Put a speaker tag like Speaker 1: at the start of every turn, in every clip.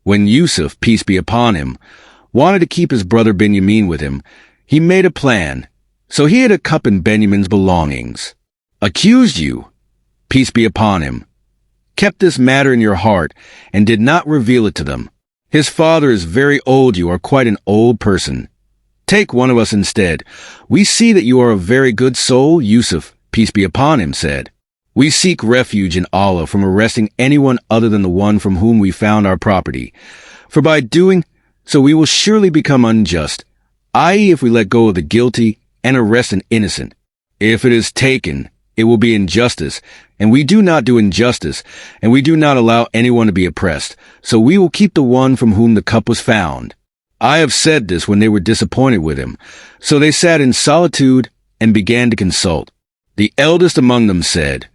Speaker 1: When Yusuf, peace be upon him, wanted to keep his brother Benjamin with him, he made a plan. So he hid a cup in Benjamin's belongings. Accused you, peace be upon him, kept this matter in your heart and did not reveal it to them. His father is very old. You are quite an old person. Take one of us instead. We see that you are a very good soul. Yusuf, peace be upon him, said, we seek refuge in Allah from arresting anyone other than the one from whom we found our property. For by doing so we will surely become unjust, i.e. if we let go of the guilty and arrest an innocent. If it is taken, it will be injustice, and we do not do injustice, and we do not allow anyone to be oppressed, so we will keep the one from whom the cup was found. I have said this when they were disappointed with him. So they sat in solitude and began to consult. The eldest among them said,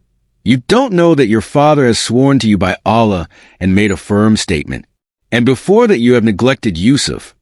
Speaker 1: you don't know that your father has sworn to you by Allah and made a firm statement, and before that you have neglected Yusuf.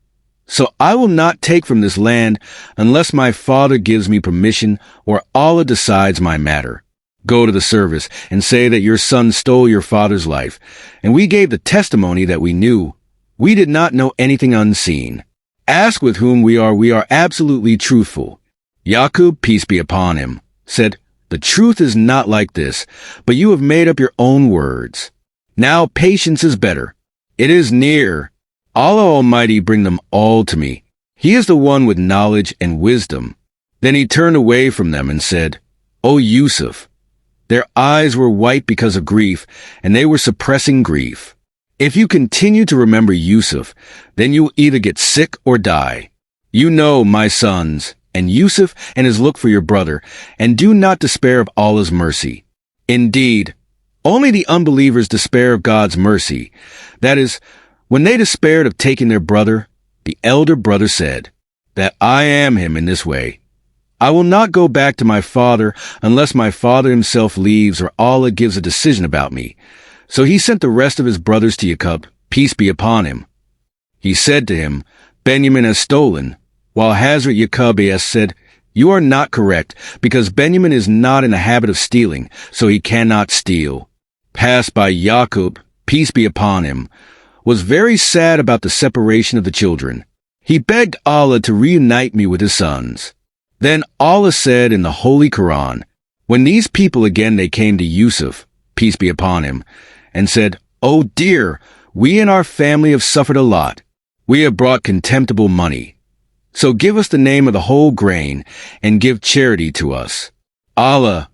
Speaker 1: So I will not take from this land unless my father gives me permission or Allah decides my matter. Go to the service and say that your son stole your father's life, and we gave the testimony that we knew. We did not know anything unseen. Ask with whom we are absolutely truthful. Yakub, peace be upon him, said, the truth is not like this, but you have made up your own words. Now patience is better. It is near. Allah Almighty bring them all to me. He is the one with knowledge and wisdom. Then he turned away from them and said, O Yusuf, their eyes were white because of grief, and they were suppressing grief. If you continue to remember Yusuf, then you will either get sick or die. You know, my sons, and Yusuf and his look for your brother, and do not despair of Allah's mercy. Indeed, only the unbelievers despair of God's mercy. That is, when they despaired of taking their brother, the elder brother said, that I am him in this way. I will not go back to my father unless my father himself leaves or Allah gives a decision about me. So he sent the rest of his brothers to Yakub, peace be upon him. He said to him, Benjamin has stolen, while Hazrat Yousuf A.S. said, you are not correct, because Benjamin is not in the habit of stealing, so he cannot steal. Passed by Yakub, peace be upon him, was very sad about the separation of the children. He begged Allah to reunite me with his sons. Then Allah said in the Holy Quran, when these people again they came to Yusuf, peace be upon him, and said, Oh dear, we and our family have suffered a lot. We have brought contemptible money. So give us the name of the whole grain, and give charity to us. Allah,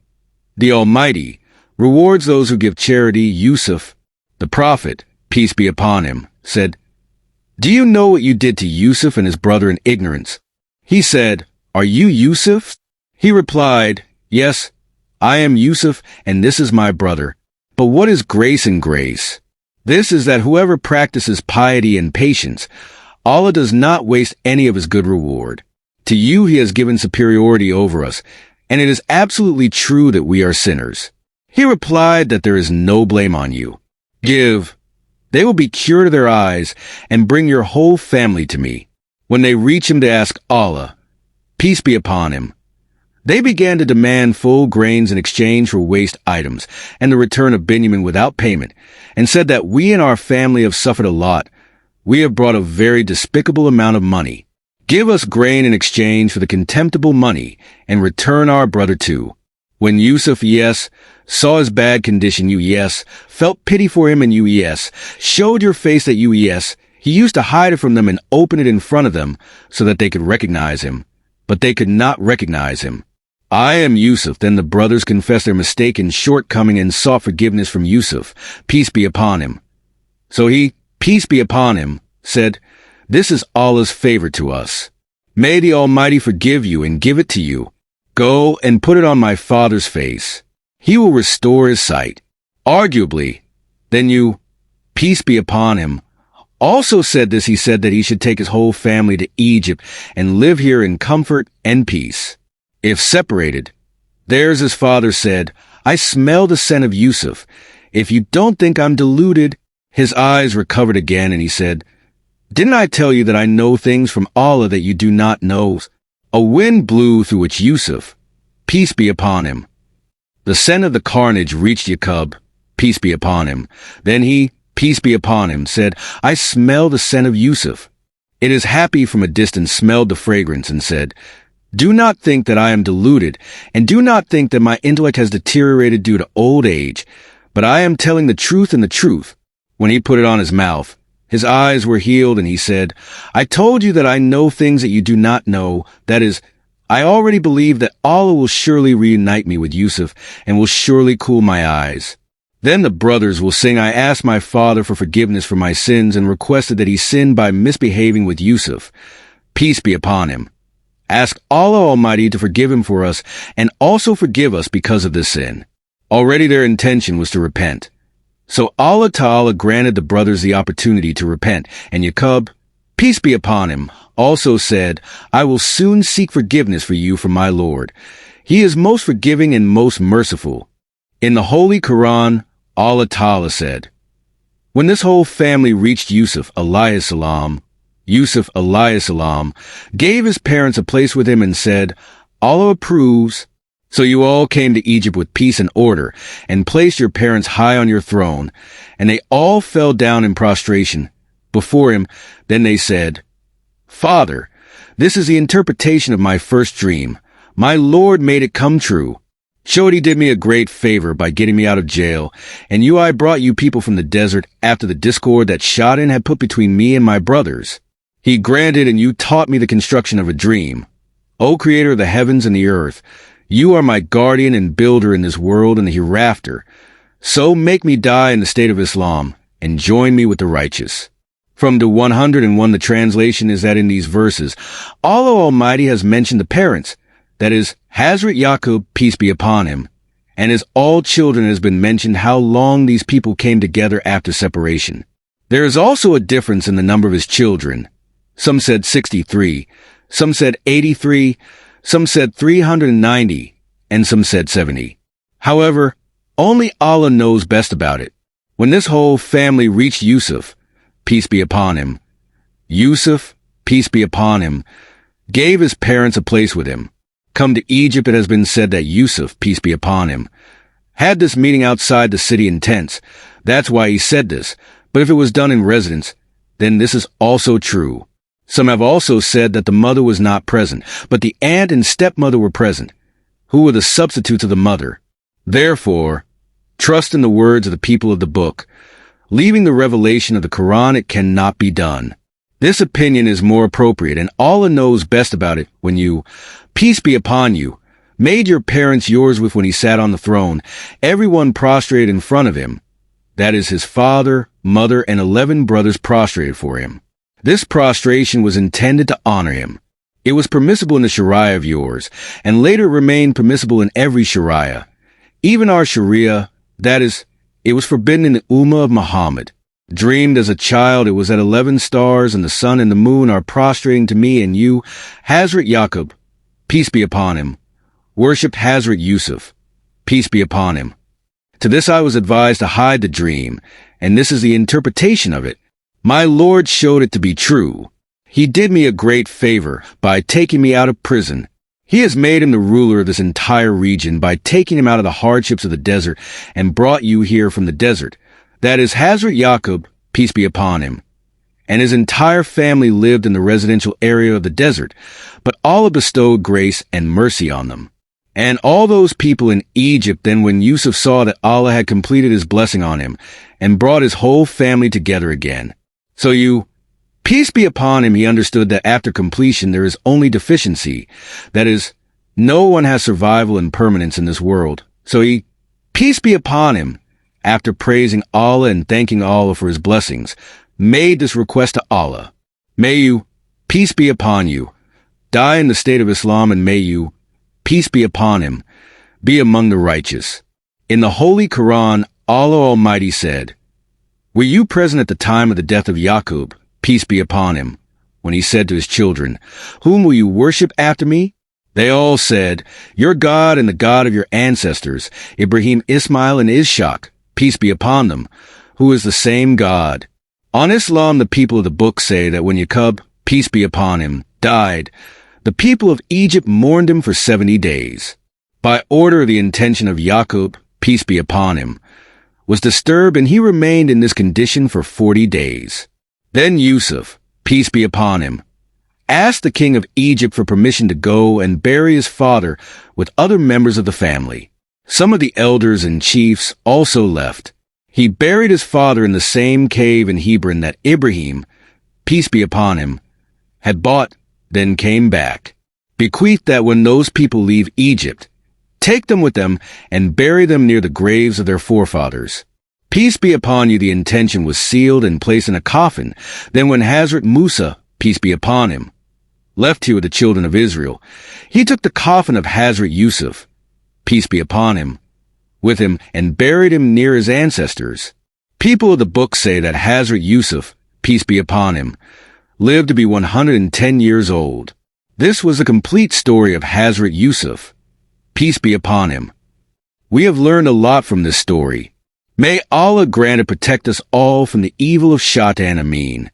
Speaker 1: the Almighty, rewards those who give charity. Yusuf, the Prophet, peace be upon him, said, Do you know what you did to Yusuf and his brother in ignorance? He said, Are you Yusuf? He replied, Yes, I am Yusuf, and this is my brother. But what is grace and grace? This is that whoever practices piety and patience, Allah does not waste any of his good reward. To you he has given superiority over us, and it is absolutely true that we are sinners. He replied that there is no blame on you. Give. They will be cured of their eyes, and bring your whole family to me. When they reach him to ask Allah, peace be upon him, they began to demand full grains in exchange for waste items, and the return of Benjamin without payment, and said that we and our family have suffered a lot. We have brought a very despicable amount of money. Give us grain in exchange for the contemptible money, and return our brother too. When Yusuf A.S. saw his bad condition, U.S. felt pity for him, and U.S. showed your face that U.S. he used to hide it from them and open it in front of them so that they could recognize him. But they could not recognize him. I am Yusuf. Then the brothers confessed their mistake and shortcoming and sought forgiveness from Yusuf, peace be upon him. So he, peace be upon him, said, This is Allah's favor to us. May the Almighty forgive you and give it to you. Go and put it on my father's face. He will restore his sight. Arguably, then you, peace be upon him, also said this. He said that he should take his whole family to Egypt and live here in comfort and peace. If separated, there's his father said, I smell the scent of Yusuf. If you don't think I'm deluded. His eyes recovered again, and he said, Didn't I tell you that I know things from Allah that you do not know? A wind blew through which Yusuf, peace be upon him. The scent of the carnage reached Yakub, peace be upon him. Then he, peace be upon him, said, I smell the scent of Yusuf. It is happy from a distance smelled the fragrance and said, do not think that I am deluded, and do not think that my intellect has deteriorated due to old age, but I am telling the truth and the truth. When he put it on his mouth, his eyes were healed, and he said, I told you that I know things that you do not know. That is, I already believe that Allah will surely reunite me with Yusuf and will surely cool my eyes. Then the brothers will sing, I asked my father for forgiveness for my sins and requested that he sinned by misbehaving with Yusuf. Peace be upon him. Ask Allah Almighty to forgive him for us and also forgive us because of this sin. Already their intention was to repent. So Allah Ta'ala granted the brothers the opportunity to repent, and Yakub, peace be upon him, also said, I will soon seek forgiveness for you from my Lord. He is most forgiving and most merciful. In the Holy Quran, Allah Ta'ala said, when this whole family reached Yusuf alayhi salam, gave his parents a place with him and said, Allah approves. So you all came to Egypt with peace and order, and placed your parents high on your throne, and they all fell down in prostration before him. Then they said, Father, this is the interpretation of my first dream. My Lord made it come true. Showed he did me a great favor by getting me out of jail, and I brought you people from the desert after the discord that Shadin had put between me and my brothers. He granted, and you taught me the construction of a dream. O Creator of the heavens and the earth, you are my guardian and builder in this world and the hereafter. So make me die in the state of Islam and join me with the righteous. From the 101, the translation is that in these verses, Allah Almighty has mentioned the parents, that is, Hazrat Yakub, peace be upon him, and as all children has been mentioned how long these people came together after separation. There is also a difference in the number of his children. Some said 63, some said 83, some said 390, and some said 70. However, only Allah knows best about it. When this whole family reached Yusuf, peace be upon him, Yusuf, peace be upon him, gave his parents a place with him. Come to Egypt, it has been said that Yusuf, peace be upon him, had this meeting outside the city in tents. That's why he said this. But if it was done in residence, then this is also true. Some have also said that the mother was not present, but the aunt and stepmother were present, who were the substitutes of the mother. Therefore, trust in the words of the people of the book. Leaving the revelation of the Quran, it cannot be done. This opinion is more appropriate, and Allah knows best about it when you, peace be upon you, made your parents yours with when he sat on the throne, everyone prostrated in front of him. That is, his father, mother, and 11 brothers prostrated for him. This prostration was intended to honor him. It was permissible in the Sharia of yours, and later remained permissible in every Sharia. Even our Sharia, that is, it was forbidden in the Ummah of Muhammad. Dreamed as a child, it was that 11 stars and the sun and the moon are prostrating to me and you, Hazrat Yakub, peace be upon him, worshipped Hazrat Yousaf, peace be upon him. To this I was advised to hide the dream, and this is the interpretation of it. My Lord showed it to be true. He did me a great favor by taking me out of prison. He has made him the ruler of this entire region by taking him out of the hardships of the desert and brought you here from the desert. That is, Hazrat Yakub, peace be upon him, and his entire family lived in the residential area of the desert, but Allah bestowed grace and mercy on them. And all those people in Egypt, then when Yusuf saw that Allah had completed his blessing on him and brought his whole family together again. So you, peace be upon him, he understood that after completion there is only deficiency. That is, no one has survival and permanence in this world. So he, peace be upon him, after praising Allah and thanking Allah for his blessings, made this request to Allah. May you, peace be upon you, die in the state of Islam, and may you, peace be upon him, be among the righteous. In the Holy Quran, Allah Almighty said, were you present at the time of the death of Yakub, peace be upon him, when he said to his children, whom will you worship after me? They all said, your God and the God of your ancestors, Ibrahim, Ismail, and Ishaq, peace be upon them, who is the same God. On Islam, the people of the book say that when Yakub, peace be upon him, died, the people of Egypt mourned him for 70 days. By order of the intention of Yakub, peace be upon him, was disturbed, and he remained in this condition for 40 days. Then Yusuf, peace be upon him, asked the king of Egypt for permission to go and bury his father with other members of the family. Some of the elders and chiefs also left. He buried his father in the same cave in Hebron that Ibrahim, peace be upon him, had bought, then came back. Bequeathed that when those people leave Egypt, take them with them and bury them near the graves of their forefathers. Peace be upon you, the intention was sealed and placed in a coffin. Then when Hazrat Musa, peace be upon him, left here with the children of Israel, he took the coffin of Hazrat Yousaf, peace be upon him, with him and buried him near his ancestors. People of the book say that Hazrat Yousaf, peace be upon him, lived to be 110 years old. This was a complete story of Hazrat Yousaf, peace be upon him. We have learned a lot from this story. May Allah grant and protect us all from the evil of Shaitan. Ameen.